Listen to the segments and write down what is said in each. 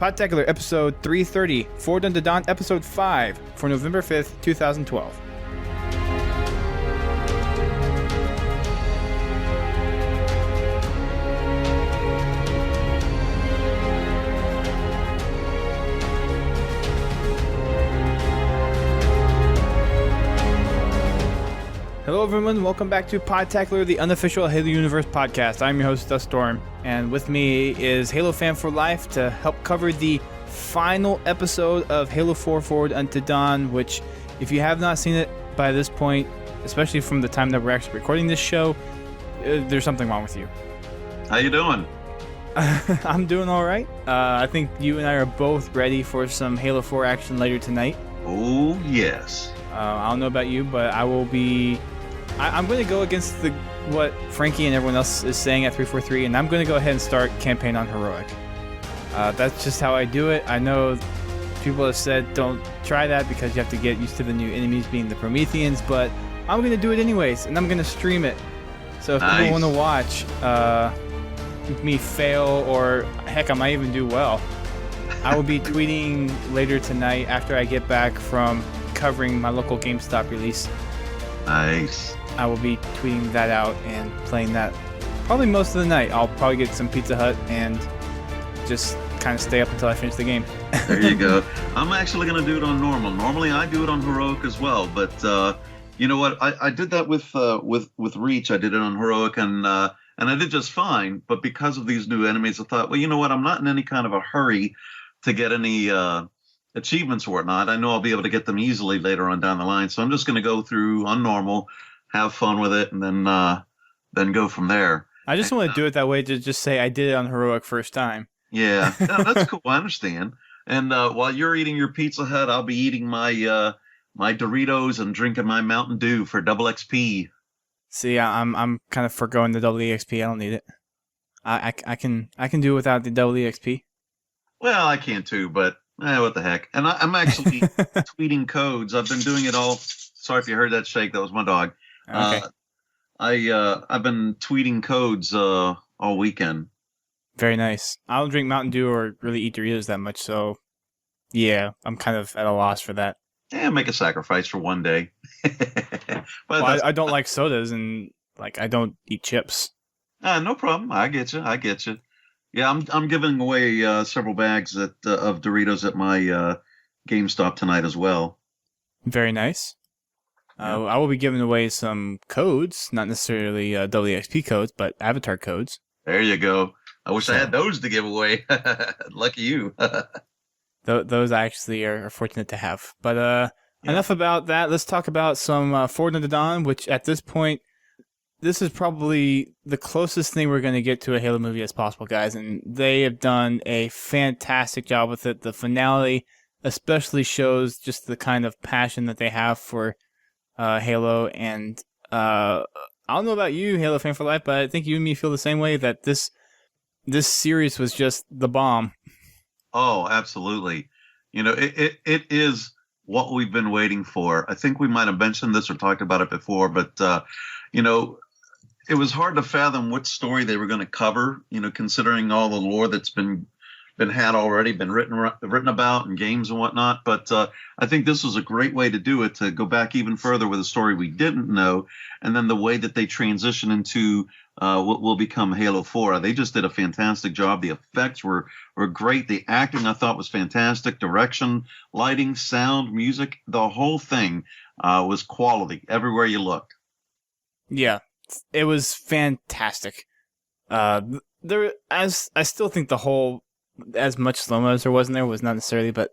Podtacular episode 330, Forward Unto Dawn episode 5 for November 5th, 2012. Hello everyone, welcome back to Podtacular, the unofficial Halo Universe podcast. I'm your host, Duststorm, and with me is Halo Fan for Life to help cover the final episode of Halo 4 Forward Unto Dawn, which, if you have not seen it by this point, especially from the time that we're actually recording this show, there's something wrong with you. How you doing? I'm doing alright. I think you and I are both ready for some Halo 4 action later tonight. Oh, yes. I don't know about you, but I will be... I'm going to go against what Frankie and everyone else is saying at 343, and I'm going to go ahead and start campaign on Heroic. That's just how I do it. I know people have said don't try that because you have to get used to the new enemies being the Prometheans, but I'm going to do it anyways, and I'm going to stream it. So if people want to watch me fail, or heck, I might even do well, I will be tweeting later tonight after I get back from covering my local GameStop release. Nice. I will be tweeting that out and playing that probably most of the night. I'll probably get some Pizza Hut and just kind of stay up until I finish the game. There you go. I'm actually going to do it on normal. Normally I do it on Heroic as well, but you know what? I did that with Reach. I did it on Heroic, and I did just fine. But because of these new enemies, I thought, well, you know what? I'm not in any kind of a hurry to get any achievements or whatnot. I know I'll be able to get them easily later on down the line. So I'm just going to go through on normal, have fun with it, and then go from there. I just want to do it that way to just say I did it on Heroic first time. Yeah, no, that's cool. I understand. And while you're eating your Pizza Hut, I'll be eating my my Doritos and drinking my Mountain Dew for double XP. See, I'm kind of foregoing the double EXP. I don't need it. I can do without the double EXP. Well, I can too, but what the heck? And I'm actually tweeting codes. I've been doing it all. Sorry if you heard that shake. That was my dog. Okay. I've been tweeting codes all weekend. Very nice. I don't drink Mountain Dew or really eat Doritos that much, so yeah, I'm kind of at a loss for that. Yeah, make a sacrifice for one day. Well, I don't like sodas, and I don't eat chips. No problem. I get you. Yeah, I'm giving away several bags of Doritos at my GameStop tonight as well. Very nice. I will be giving away some codes, not necessarily WXP codes, but avatar codes. There you go. I wish I had those to give away. Lucky you. Those I actually are fortunate to have. But enough about that. Let's talk about some Forward Unto Dawn, which at this point, this is probably the closest thing we're going to get to a Halo movie as possible, guys. And they have done a fantastic job with it. The finale especially shows just the kind of passion that they have for Halo. And I don't know about you, Halo Fan for Life, but I think you and me feel the same way, that this series was just the bomb. Oh, absolutely. You know, it is what we've been waiting for. I think we might have mentioned this or talked about it before, but, you know, it was hard to fathom what story they were going to cover, you know, considering all the lore that's been had already, been written about in games and whatnot. But I think this was a great way to do it, to go back even further with a story we didn't know, and then the way that they transition into what will become Halo 4. They just did a fantastic job. The effects were great. The acting, I thought, was fantastic. Direction, lighting, sound, music, the whole thing was quality everywhere you looked. Yeah, it was fantastic. I still think the whole, as much slow-mo as there was in there, was not necessarily, but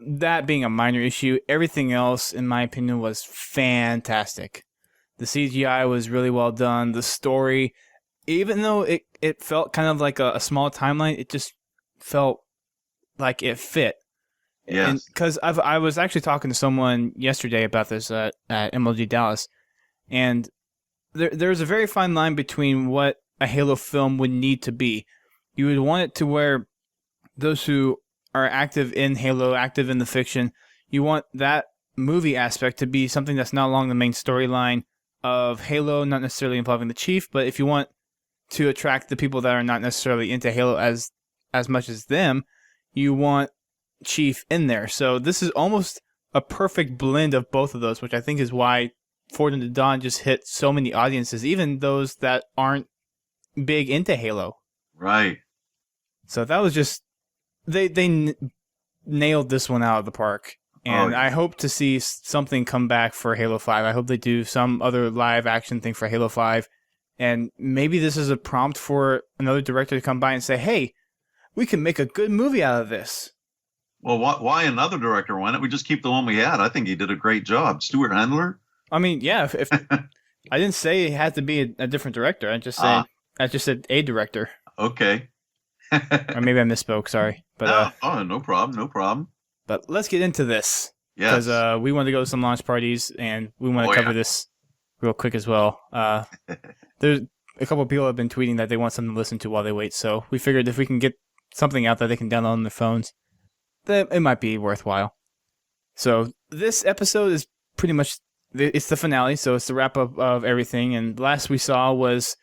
that being a minor issue, everything else, in my opinion, was fantastic. The CGI was really well done. The story, even though it felt kind of like a small timeline, it just felt like it fit. Yes. Because I was actually talking to someone yesterday about this at MLG Dallas, and there's a very fine line between what a Halo film would need to be. You would want it to where those who are active in Halo, active in the fiction, you want that movie aspect to be something that's not along the main storyline of Halo, not necessarily involving the Chief, but if you want to attract the people that are not necessarily into Halo as much as them, you want Chief in there. So this is almost a perfect blend of both of those, which I think is why Forward into Dawn just hit so many audiences, even those that aren't big into Halo. Right. So that was just they nailed this one out of the park. And I hope to see something come back for Halo 5. I hope they do some other live action thing for Halo 5. And maybe this is a prompt for another director to come by and say, hey, we can make a good movie out of this. Well, why another director? Why don't we just keep the one we had? I think he did a great job. Stuart Handler? I mean, yeah, if I didn't say it had to be a different director. I just said a director. Okay. Or maybe I misspoke, sorry. But no problem. But let's get into this. Yes. Because we want to go to some launch parties, and we want to cover this real quick as well. There's a couple of people have been tweeting that they want something to listen to while they wait, so we figured if we can get something out that they can download on their phones, that it might be worthwhile. So this episode is pretty much, it's the finale, so it's the wrap-up of everything, and last we saw was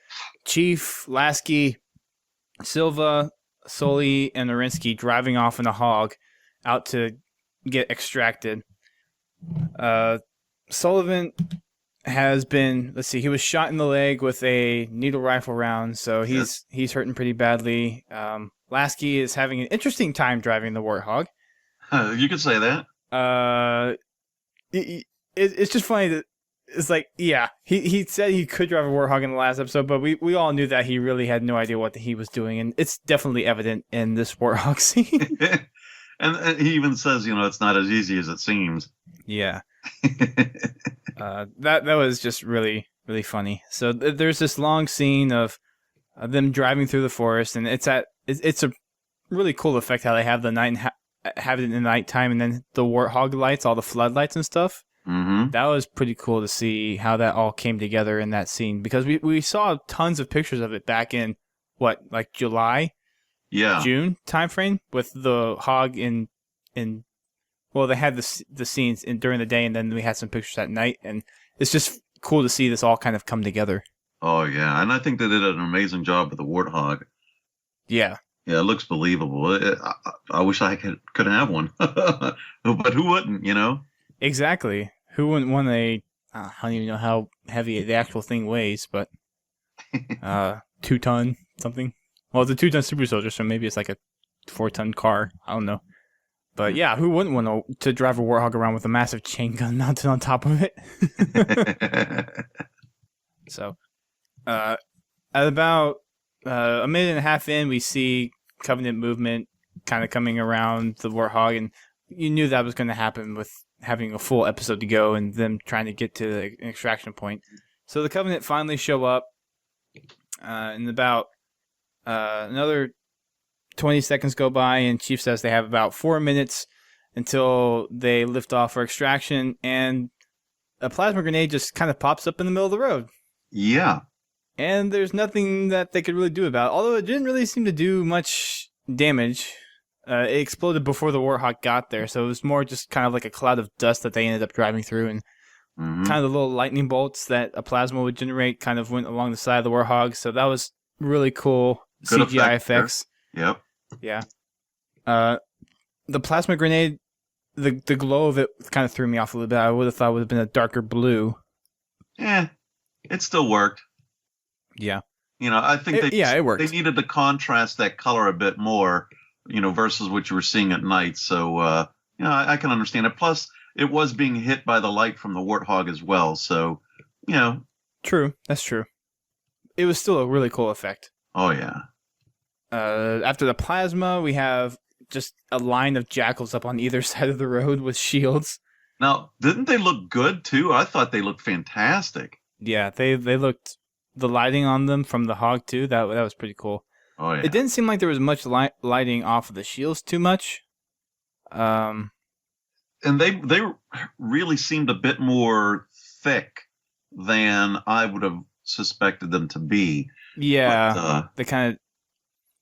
Chief, Lasky, Silva, Sully, and Orensky driving off in a hog out to get extracted. Sullivan has been, he was shot in the leg with a needle rifle round, so he's hurting pretty badly. Lasky is having an interesting time driving the Warthog. You could say that. It's just funny that it's like, yeah, he said he could drive a Warthog in the last episode, but we all knew that he really had no idea what he was doing, and it's definitely evident in this Warthog scene. And he even says, it's not as easy as it seems. Yeah. That was just really, really funny. So there's this long scene of them driving through the forest, and it's a really cool effect how they have the night have it in the nighttime, and then the Warthog lights, all the floodlights and stuff. Mm-hmm. That was pretty cool to see how that all came together in that scene, because we saw tons of pictures of it back in like July, June timeframe with the hog in. Well, they had the scenes during the day, and then we had some pictures at night, and it's just cool to see this all kind of come together. Oh yeah, and I think they did an amazing job with the Warthog. Yeah. Yeah, it looks believable. I wish I could have one, but who wouldn't? Exactly. Who wouldn't want I don't even know how heavy the actual thing weighs, but 2-ton something. Well, it's a 2-ton super soldier, so maybe it's like a 4-ton car. I don't know. But yeah, who wouldn't want to drive a Warthog around with a massive chain gun mounted on top of it? So, at about a minute and a half in, we see Covenant movement kind of coming around the Warthog, and you knew that was going to happen with having a full episode to go and them trying to get to the extraction point. So the Covenant finally show up, and about another 20 seconds go by, and Chief says they have about 4 minutes until they lift off for extraction, and a plasma grenade just kind of pops up in the middle of the road. Yeah. And there's nothing that they could really do about it, although it didn't really seem to do much damage. It exploded before the Warthog got there, so it was more just kind of like a cloud of dust that they ended up driving through, and kind of the little lightning bolts that a plasma would generate kind of went along the side of the Warthog, so that was really cool. Good CGI effects. Yep. Yeah. The plasma grenade, the glow of it kind of threw me off a little bit. I would have thought it would have been a darker blue. Yeah, it still worked. Yeah. I think it worked. They needed to contrast that color a bit more, versus what you were seeing at night. So, I can understand it. Plus, it was being hit by the light from the Warthog as well. So, True. That's true. It was still a really cool effect. Oh, yeah. After the plasma, we have just a line of Jackals up on either side of the road with shields. Now, didn't they look good, too? I thought they looked fantastic. Yeah, they looked... The lighting on them from the hog, too, that was pretty cool. Oh, yeah. It didn't seem like there was much lighting off of the shields too much. And they really seemed a bit more thick than I would have suspected them to be. Yeah, but, they kind of...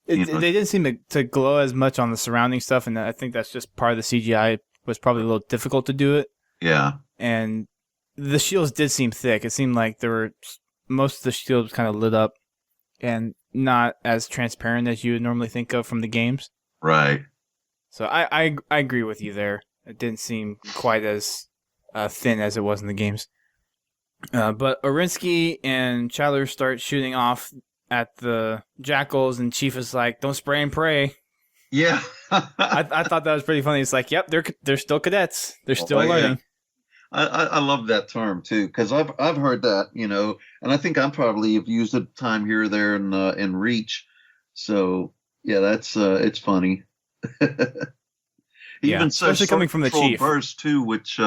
They didn't seem to glow as much on the surrounding stuff, and I think that's just part of the CGI. It was probably a little difficult to do it. Yeah. And the shields did seem thick. It seemed like most of the shields kind of lit up and not as transparent as you would normally think of from the games. Right. So I agree with you there. It didn't seem quite as thin as it was in the games. But Orensky and Chyler start shooting off at the Jackals, and Chief is like, "Don't spray and pray." Yeah. I thought that was pretty funny. It's like, yep, they're still cadets. They're still learning. Yeah. I love that term too, because I've heard that, and I think I probably have used it time here or there in Reach. So yeah, that's it's funny. He even says especially coming from the Chief burst too, which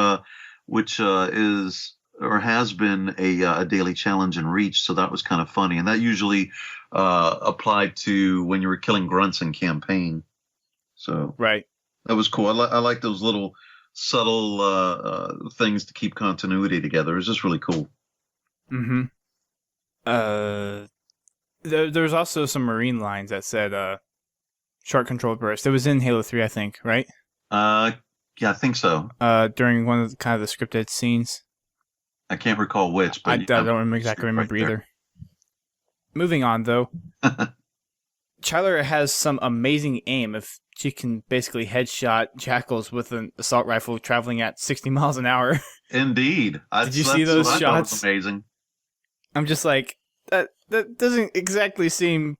is or has been a daily challenge in Reach. So that was kind of funny, and that usually applied to when you were killing grunts in campaign. So right, that was cool. I like those little subtle things to keep continuity together. It's just really cool. Mm-hmm. There's also some Marine lines that said short control burst. It was in Halo 3, I think, right? Yeah, I think so. During one of the kind of the scripted scenes. I can't recall which, but I don't exactly remember either. Moving on, though. Chyler has some amazing aim if she can basically headshot Jackals with an assault rifle traveling at 60 miles an hour. Indeed. Did you see those shots? That was amazing. I'm just like, that doesn't exactly seem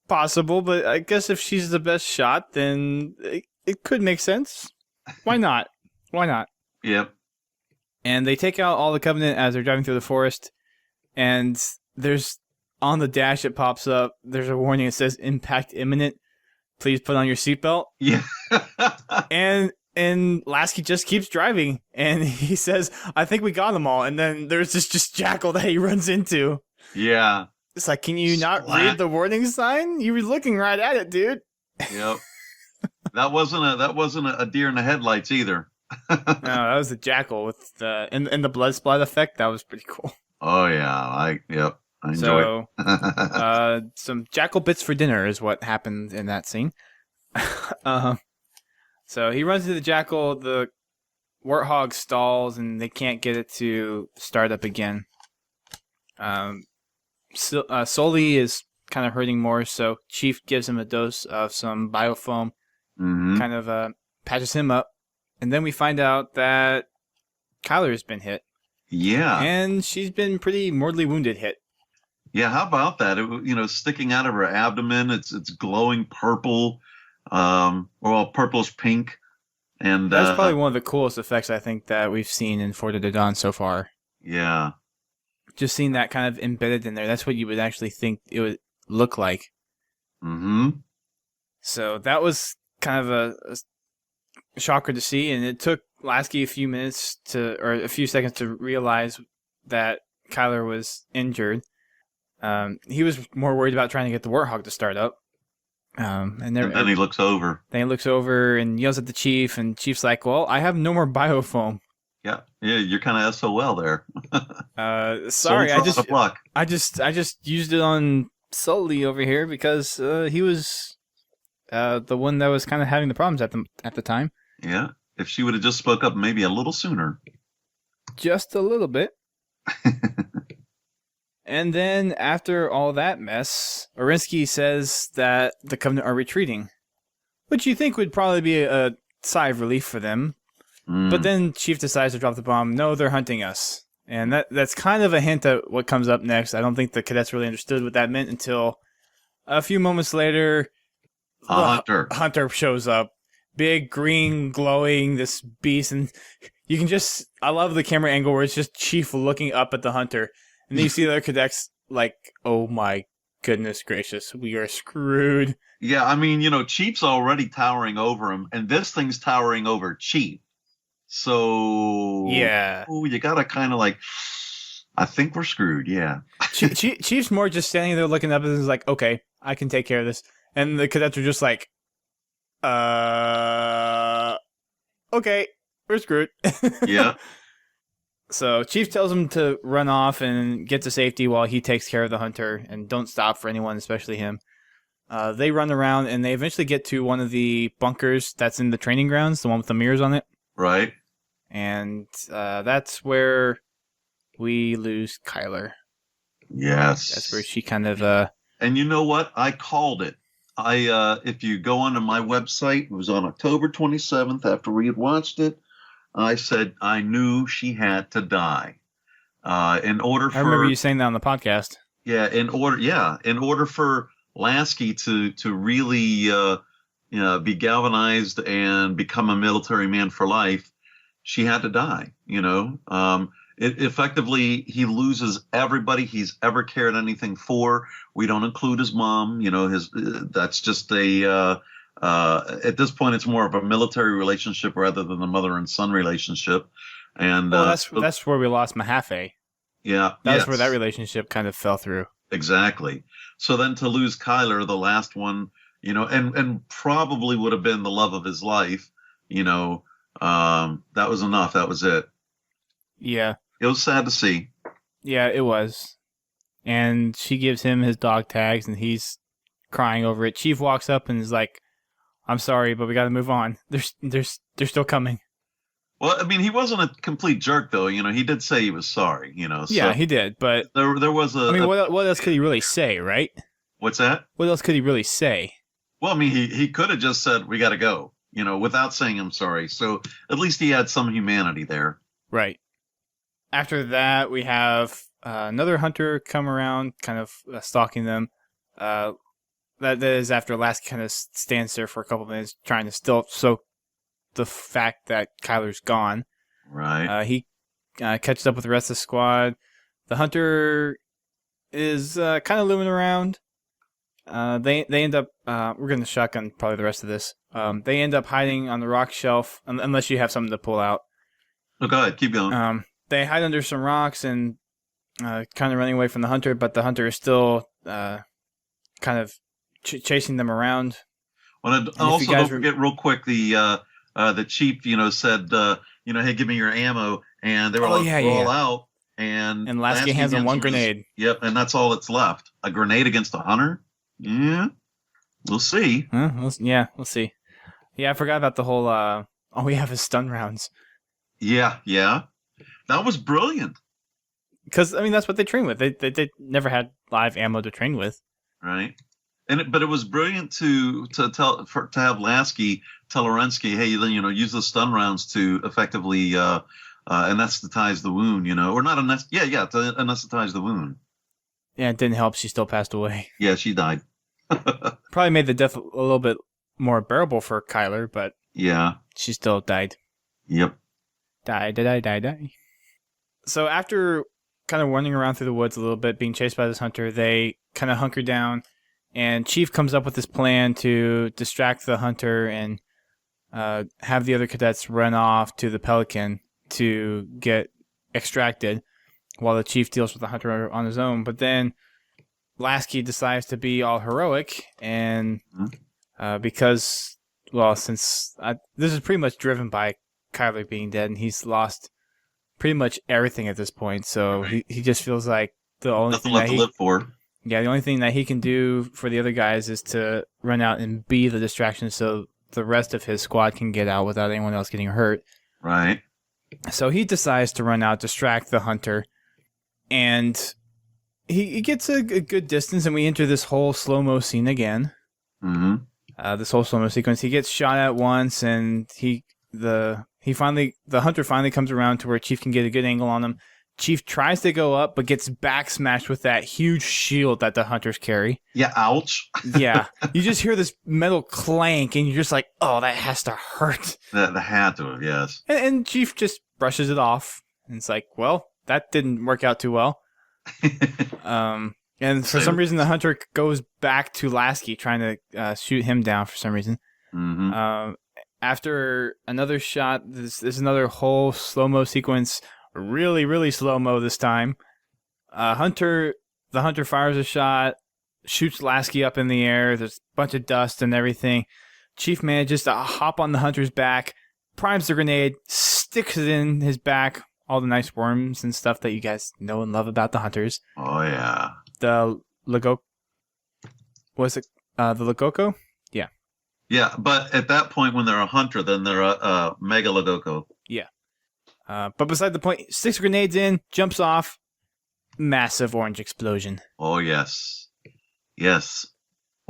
possible, but I guess if she's the best shot, then it could make sense. Why not? Why not? Yep. And they take out all the Covenant as they're driving through the forest, and there's on the dash it pops up, there's a warning that says impact imminent. Please put on your seatbelt. Yeah. and Lasky just keeps driving, and he says, I think we got them all. And then there's this just Jackal that he runs into. Yeah. It's like, can you not read the warning sign? You were looking right at it, dude. Yep. That wasn't a deer in the headlights either. No, that was the Jackal with the and the blood splat effect. That was pretty cool. Oh yeah, I enjoy it. Some Jackal bits for dinner is what happened in that scene. So he runs into the Jackal, the Warthog stalls, and they can't get it to start up again. Sully is kind of hurting more, so Chief gives him a dose of some biofoam, kind of patches him up, and then we find out that Chyler has been hit. Yeah. And she's been pretty mortally wounded hit. Yeah, how about that? Sticking out of her abdomen, it's glowing purple, purplish pink. And that's probably one of the coolest effects I think that we've seen in Fort of the Dawn so far. Yeah. Just seeing that kind of embedded in there, that's what you would actually think it would look like. Mm-hmm. So that was kind of a shocker to see, and it took Lasky a few seconds to realize that Chyler was injured. He was more worried about trying to get the Warthog to start up. And then he looks over. Then he looks over and yells at the Chief, and Chief's like, well, I have no more biofoam. Yeah, you're kind of SOL there. Sorry, I just used it on Sully over here because he was the one that was kind of having the problems at the time. Yeah, if she would have just spoke up maybe a little sooner. Just a little bit. And then after all that mess, Orensky says that the Covenant are retreating, which you think would probably be a sigh of relief for them. But then Chief decides to drop the bomb. No, they're hunting us. And that's kind of a hint at what comes up next. I don't think the cadets really understood what that meant until a few moments later. Hunter shows up. Big, green, glowing, this beast. And you can I love the camera angle where it's just Chief looking up at the Hunter. And then you see the other cadets like, oh my goodness gracious, we are screwed. Yeah, I mean, Chief's already towering over him, and this thing's towering over Chief. So yeah, you gotta kind of I think we're screwed. Yeah, Chief's more just standing there looking up and is like, okay, I can take care of this, and the cadets are just like, okay, we're screwed. Yeah. So Chief tells him to run off and get to safety while he takes care of the Hunter, and don't stop for anyone, especially him. They run around and they eventually get to one of the bunkers that's in the training grounds, the one with the mirrors on it. Right. And that's where we lose Chyler. Yes. That's where she kind of... And you know what? I called it. If you go onto my website, it was on October 27th after we had watched it. I said I knew she had to die. In order for I remember you saying that on the podcast. In order for Lasky to really be galvanized and become a military man for life, she had to die. Effectively, he loses everybody he's ever cared anything for. We don't include his mom. That's just at this point, it's more of a military relationship rather than a mother and son relationship. And that's where we lost Mahaffey. Yeah, that's where that relationship kind of fell through. Exactly. So then to lose Kyler, the last one, and probably would have been the love of his life, that was enough. That was it. Yeah. It was sad to see. Yeah, it was. And she gives him his dog tags, and he's crying over it. Chief walks up and is like, "I'm sorry, but we got to move on. They're still coming." Well, I mean, he wasn't a complete jerk, though. He did say he was sorry. So yeah, he did. But there was a. I mean, what else could he really say, right? What's that? What else could he really say? Well, I mean, he could have just said, "We got to go," without saying I'm sorry. So at least he had some humanity there. Right. After that, we have another hunter come around, kind of stalking them. That is after Lasky kind of stands there for a couple minutes, trying to still soak the fact that Kyler's gone. Right. He catches up with the rest of the squad. The hunter is kind of looming around. They end up. We're going to shotgun probably the rest of this. They end up hiding on the rock shelf, unless you have something to pull out. Oh, go ahead. Keep going. They hide under some rocks and kind of running away from the hunter, but the hunter is still kind of chasing them around. Well, also don't forget real quick the chief, said, hey, give me your ammo, and they were all out, and Lasky hands him one grenade. Yep, and that's all that's left. A grenade against a hunter? Yeah, we'll see. We'll see. Yeah, I forgot about the whole. All we have is stun rounds. Yeah, that was brilliant. Because I mean, that's what they train with. They never had live ammo to train with. Right. But it was brilliant to have Lasky tell Orensky, hey, use the stun rounds to effectively anesthetize the wound, or not to anesthetize the wound. Yeah, it didn't help. She still passed away. Yeah, she died. Probably made the death a little bit more bearable for Kyler, but yeah, she still died. Yep. Die. So after kind of running around through the woods a little bit, being chased by this hunter, they kind of hunker down. And Chief comes up with this plan to distract the hunter and have the other cadets run off to the Pelican to get extracted while the Chief deals with the hunter on his own. But then Lasky decides to be all heroic, and because, since this is pretty much driven by Kyler being dead, and he's lost pretty much everything at this point, so he just feels like the only nothing thing left to live for. Yeah, the only thing that he can do for the other guys is to run out and be the distraction so the rest of his squad can get out without anyone else getting hurt. Right. So he decides to run out, distract the hunter, and he gets a good distance, and we enter this whole slow-mo scene again. Mm-hmm. This whole slow-mo sequence. He gets shot at once, and the hunter finally comes around to where Chief can get a good angle on him. Chief tries to go up, but gets back smashed with that huge shield that the hunters carry. Yeah, ouch. Yeah. You just hear this metal clank, and you're just like, oh, that has to hurt. That had to have, yes. And Chief just brushes it off. And it's like, well, that didn't work out too well. And for some reason, the hunter goes back to Lasky, trying to shoot him down for some reason. Mm-hmm. After another shot, there's another whole slow-mo sequence. Really, really slow-mo this time. The hunter fires a shot, shoots Lasky up in the air. There's a bunch of dust and everything. Chief manages to hop on the hunter's back, primes the grenade, sticks it in his back. All the nice worms and stuff that you guys know and love about the hunters. Oh, yeah. The Lagoko? Was it the Lagoko? Yeah. Yeah, but at that point, when they're a hunter, then they're a mega Lagoko. Yeah. But beside the point, sticks grenades in, jumps off, massive orange explosion. Oh, yes. Yes.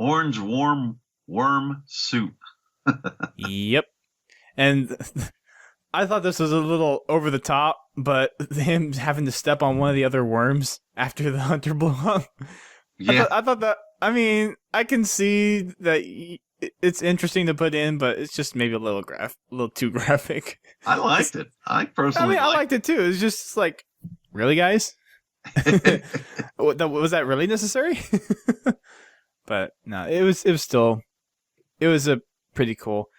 orange warm worm soup. Yep. And I thought this was a little over the top, but him having to step on one of the other worms after the hunter blew up. Yeah, I thought that. I mean, I can see that it's interesting to put in, but it's just maybe a little too graphic. I liked it. I personally I liked it too. It's just like, really, guys? Was that really necessary? But no, it was a pretty cool.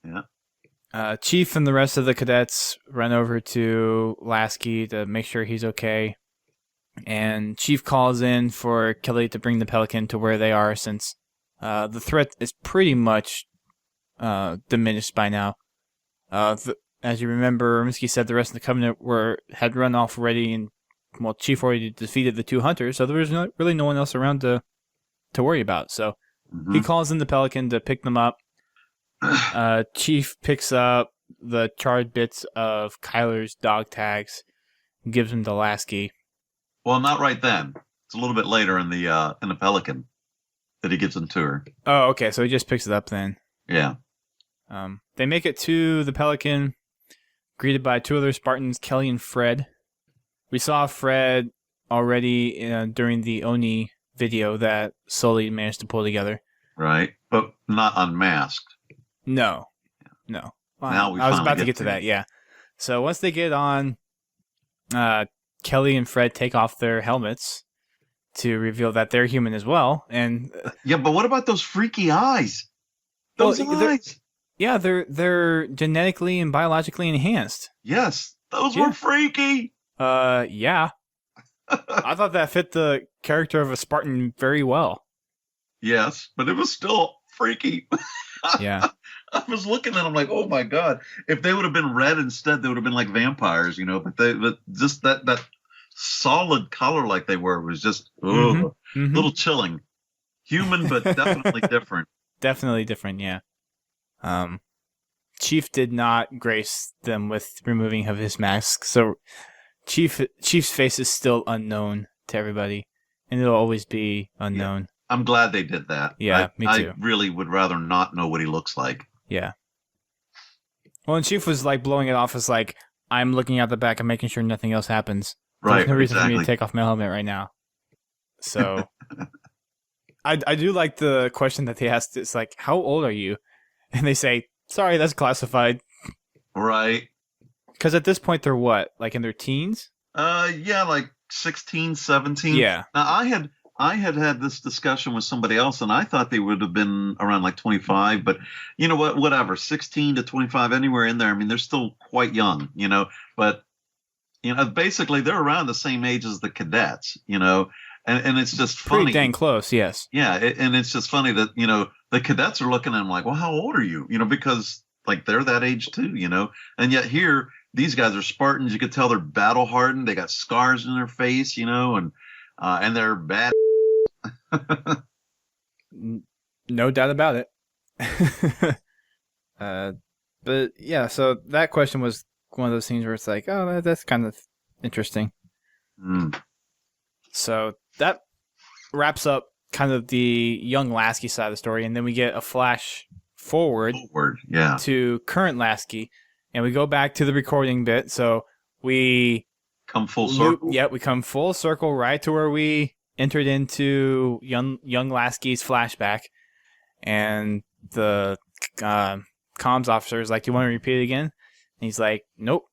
Yeah. Chief and the rest of the cadets run over to Lasky to make sure he's okay. And Chief calls in for Kelly to bring the Pelican to where they are, since the threat is pretty much diminished by now. As you remember, Orensky said the rest of the Covenant had run off already, and Chief already defeated the 2 hunters, so there was really no one else around to worry about. So he calls in the Pelican to pick them up. Chief picks up the charred bits of Kyler's dog tags, and gives them to Lasky. Well, not right then. It's a little bit later in the Pelican that he gives them to her. Oh, okay. So he just picks it up then. Yeah. They make it to the Pelican, greeted by 2 other Spartans, Kelly and Fred. We saw Fred already during the Oni video that Sully managed to pull together. Right, but not unmasked. No. Now I was about to get to that, yeah. So once they get on, Kelly and Fred take off their helmets to reveal that they're human as well. And yeah, but what about those freaky eyes? Those eyes. Yeah, they're genetically and biologically enhanced. Yes, those were freaky. Yeah. I thought that fit the character of a Spartan very well. Yes, but it was still freaky. Yeah. I was looking at them like, oh my god! If they would have been red instead, they would have been like vampires, But just that solid color like they were was just a little chilling. Human, but definitely different. Definitely different, yeah. Chief did not grace them with removing of his mask, so Chief's face is still unknown to everybody, and it'll always be unknown. Yeah. I'm glad they did that. Yeah, me too. I really would rather not know what he looks like. Yeah. Well, and Chief was like blowing it off as like, I'm looking out the back and making sure nothing else happens. Right. There's no reason for me to take off my helmet right now. So, I do like the question that they asked. It's like, how old are you? And they say, sorry, that's classified. Right. Because at this point, they're what? Like in their teens? Yeah, like 16, 17. Yeah. Now, I had this discussion with somebody else, and I thought they would have been around like 25, but you know what? Whatever, 16 to 25, anywhere in there. I mean, they're still quite young, but basically they're around the same age as the cadets, and it's just funny. Pretty dang close, yes. Yeah, and it's just funny that, the cadets are looking at them like, well, how old are you? Because like they're that age too, and yet here, these guys are Spartans. You could tell they're battle hardened. They got scars in their face, and they're bad. No doubt about it. But yeah, so that question was one of those things where it's like, oh, that's kind of interesting. So that wraps up kind of the young Lasky side of the story, and then we get a flash forward yeah, to current Lasky, and we go back to the recording bit. So we come full circle. Yeah, we come full circle right to where we entered into young Lasky's flashback, and the comms officer is like, "Do you want to repeat it again?" And he's like, "Nope,"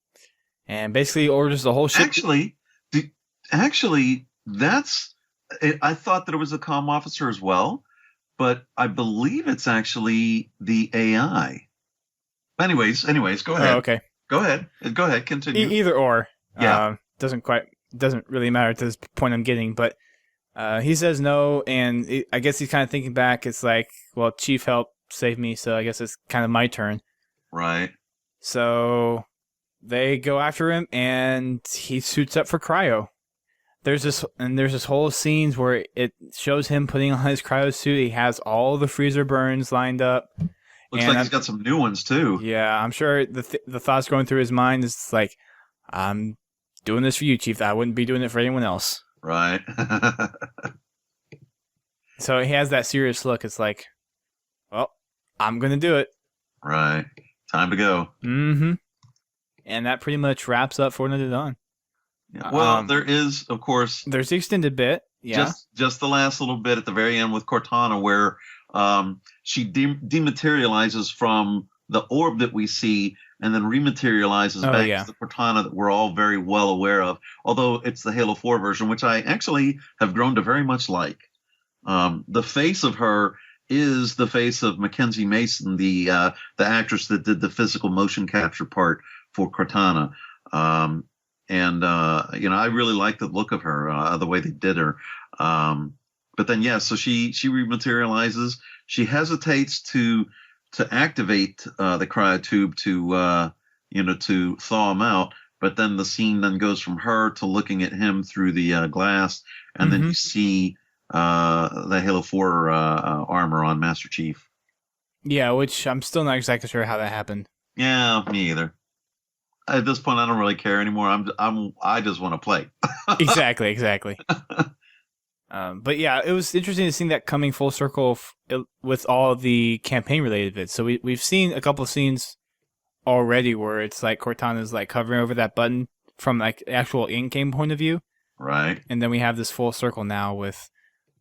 and basically orders the whole ship. Actually, that's. I thought that it was a comm officer as well, but I believe it's actually the AI. Anyways, go ahead. Oh, okay. Go ahead. Continue. Either or. Yeah. Doesn't really matter to this point I'm getting, but he says no, and I guess he's kind of thinking back. It's like, well, Chief helped save me, so I guess it's kind of my turn. Right. So they go after him, and he suits up for cryo. There's this whole scenes where it shows him putting on his cryo suit. He has all the freezer burns lined up. Looks like he's got some new ones too. Yeah, I'm sure the thoughts going through his mind is like, I'm doing this for you, Chief. I wouldn't be doing it for anyone else. Right. So he has that serious look. It's like, well, I'm going to do it. Right. Time to go. Mm-hmm. And that pretty much wraps up Fortnite to Dawn. Yeah. Well, there is, of course, there's the extended bit. Yeah. Just the last little bit at the very end with Cortana, where she dematerializes from the orb that we see, and then rematerializes back to the Cortana that we're all very well aware of. Although it's the Halo 4 version, which I actually have grown to very much like. The face of her is the face of Mackenzie Mason, the actress that did the physical motion capture part for Cortana. I really like the look of her, the way they did her. But then, so she rematerializes. She hesitates to activate the cryotube to thaw him out. But then the scene then goes from her to looking at him through the glass, and then you see the Halo 4 armor on Master Chief. Yeah, which I'm still not exactly sure how that happened. Yeah, me either. At this point, I don't really care anymore. I just want to play. Exactly. But yeah, it was interesting to see that coming full circle with all the campaign-related bits. So we've seen a couple of scenes already where it's like Cortana's like hovering over that button from like actual in-game point of view. Right. And then we have this full circle now with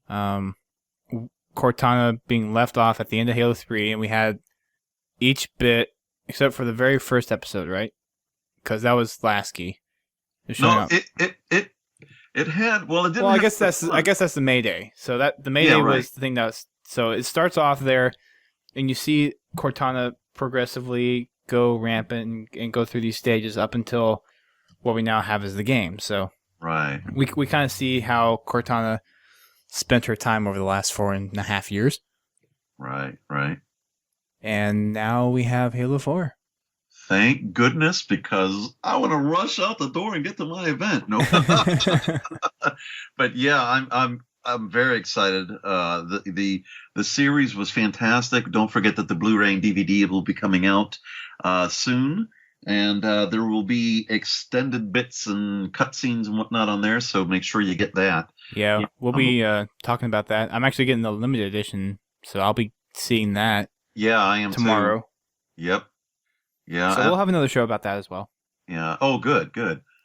Cortana being left off at the end of Halo 3, and we had each bit except for the very first episode, right? Because that was Lasky. No, it had. Well, it didn't. Well, I guess that's the Mayday. So that the Mayday was the thing that was. So it starts off there, and you see Cortana progressively go rampant and go through these stages up until what we now have is the game. So we kind of see how Cortana spent her time over the last 4.5 years. Right. And now we have Halo 4. Thank goodness, because I want to rush out the door and get to my event. No, but yeah, I'm very excited. The series was fantastic. Don't forget that the Blu-ray and DVD will be coming out soon, and there will be extended bits and cutscenes and whatnot on there. So make sure you get that. Yeah, we'll be talking about that. I'm actually getting the limited edition, so I'll be seeing that. Yeah, I am tomorrow. Too. Yep. Yeah. So we'll have another show about that as well. Yeah. Oh, good.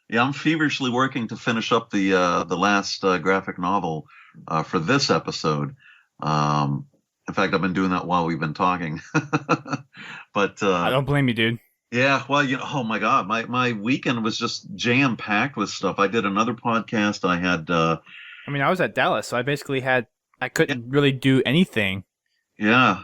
Yeah, I'm feverishly working to finish up the last graphic novel for this episode. In fact, I've been doing that while we've been talking. But I don't blame you, dude. Yeah. Well, oh my God, my weekend was just jam packed with stuff. I did another podcast. I had. I was at Dallas, so I couldn't really do anything. Yeah.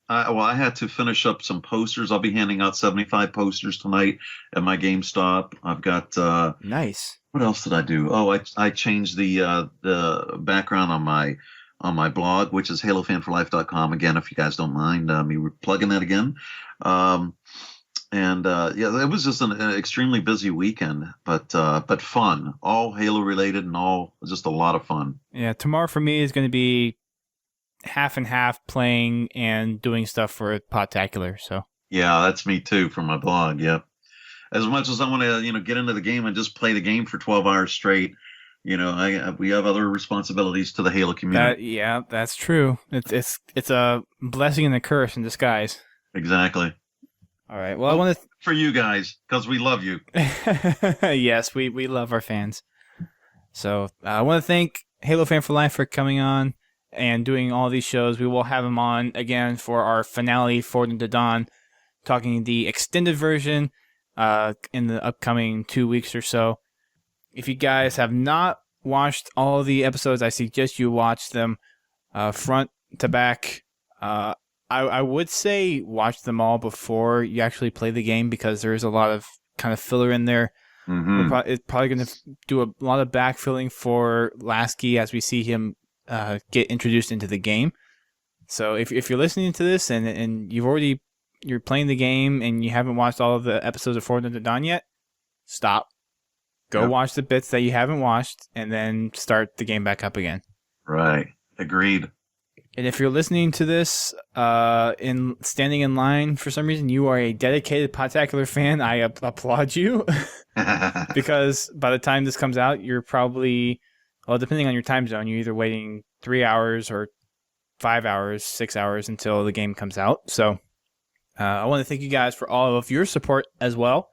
I had to finish up some posters. I'll be handing out 75 posters tonight at my GameStop. I've got nice. What else did I do? Oh, I changed the background on my blog, which is HaloFanForLife.com. Again, if you guys don't mind me plugging that again. It was just an extremely busy weekend, but fun. All Halo related and all just a lot of fun. Yeah, tomorrow for me is going to be half and half playing and doing stuff for Podtacular. So yeah, that's me too for my blog. Yep. As much as I want to, get into the game and just play the game for 12 hours straight, we have other responsibilities to the Halo community. That's true. It's a blessing and a curse in disguise. Exactly. All right. Well, I want to for you guys because we love you. Yes, we love our fans. So I want to thank Halo Fan for Life for coming on and doing all these shows. We will have him on again for our finale, Fortnite to Dawn, talking the extended version in the upcoming 2 weeks or so. If you guys have not watched all the episodes, I suggest you watch them front to back. I would say watch them all before you actually play the game because there is a lot of kind of filler in there. Mm-hmm. It's probably going to do a lot of backfilling for Lasky as we see him get introduced into the game. So if you're listening to this and you're playing the game and you haven't watched all of the episodes of Fortnite to Dawn yet, stop. Go watch the bits that you haven't watched and then start the game back up again. Right. Agreed. And if you're listening to this in standing in line for some reason, you are a dedicated Podtacular fan. I applaud you because by the time this comes out, you're probably, well, depending on your time zone, you're either waiting 3 hours or 5 hours, 6 hours until the game comes out. So I want to thank you guys for all of your support as well.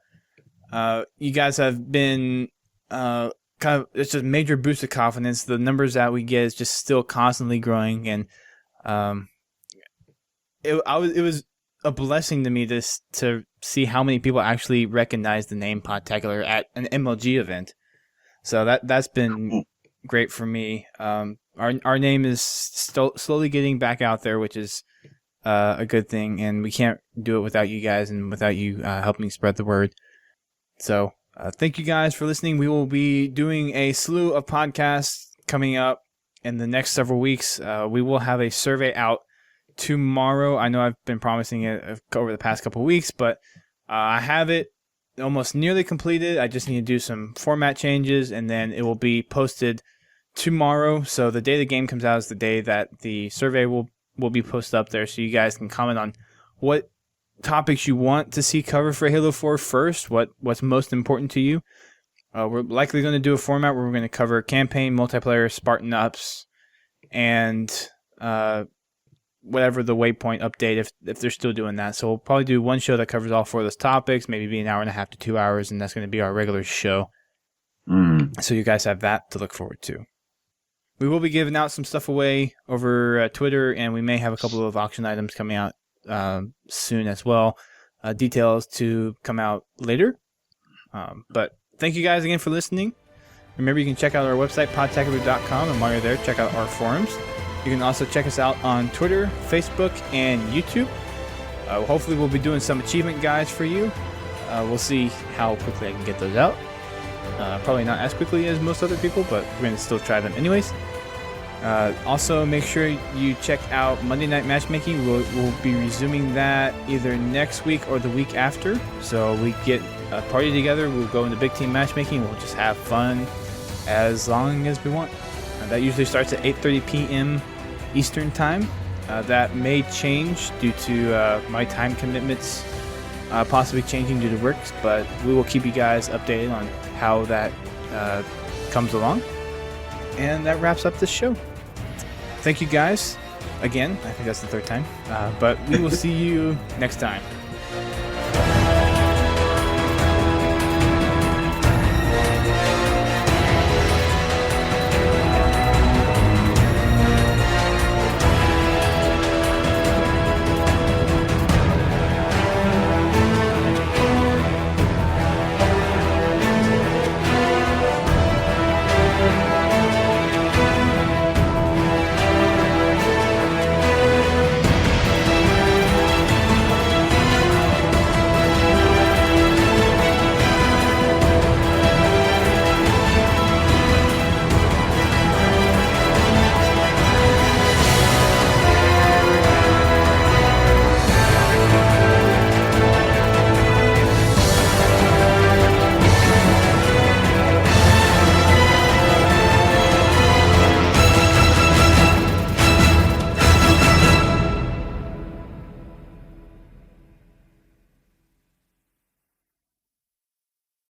You guys have been it's just a major boost of confidence. The numbers that we get is just still constantly growing, and it was a blessing to me to see how many people actually recognize the name Podtacular at an MLG event. So that's been great for me. Our name is slowly getting back out there, which is a good thing, and we can't do it without you guys and without you helping spread the word. So thank you guys for listening. We will be doing a slew of podcasts coming up in the next several weeks. We will have a survey out tomorrow. I know I've been promising it over the past couple of weeks, but I have it almost nearly completed. I just need to do some format changes, and then it will be posted tomorrow. So the day the game comes out is the day that the survey will be posted up there, so you guys can comment on what topics you want to see covered for Halo 4 first, what's most important to you. We're likely going to do a format where we're going to cover campaign, multiplayer, Spartan Ups, and whatever the waypoint update, if they're still doing that. So we'll probably do one show that covers all 4 of those topics, maybe be an hour and a half to 2 hours, and that's going to be our regular show. So you guys have that to look forward to. We will be giving out some stuff away over Twitter, and we may have a couple of auction items coming out soon as well. Details to come out later. But thank you guys again for listening. Remember, you can check out our website, podtacular.com, and while you're there, check out our forums. You can also check us out on Twitter, Facebook, and YouTube. Hopefully we'll be doing some achievement guides for you. We'll see how quickly I can get those out. Probably not as quickly as most other people, but we're going to still try them anyways. Also, make sure you check out Monday Night Matchmaking. We'll be resuming that either next week or the week after. So we get a party together. We'll go into big team matchmaking. We'll just have fun as long as we want. That usually starts at 8:30 p.m. Eastern Time. That may change due to my time commitments possibly changing due to work, but we will keep you guys updated on how that comes along. And that wraps up this show. Thank you guys again. I think that's the 3rd time. But we will see you next time.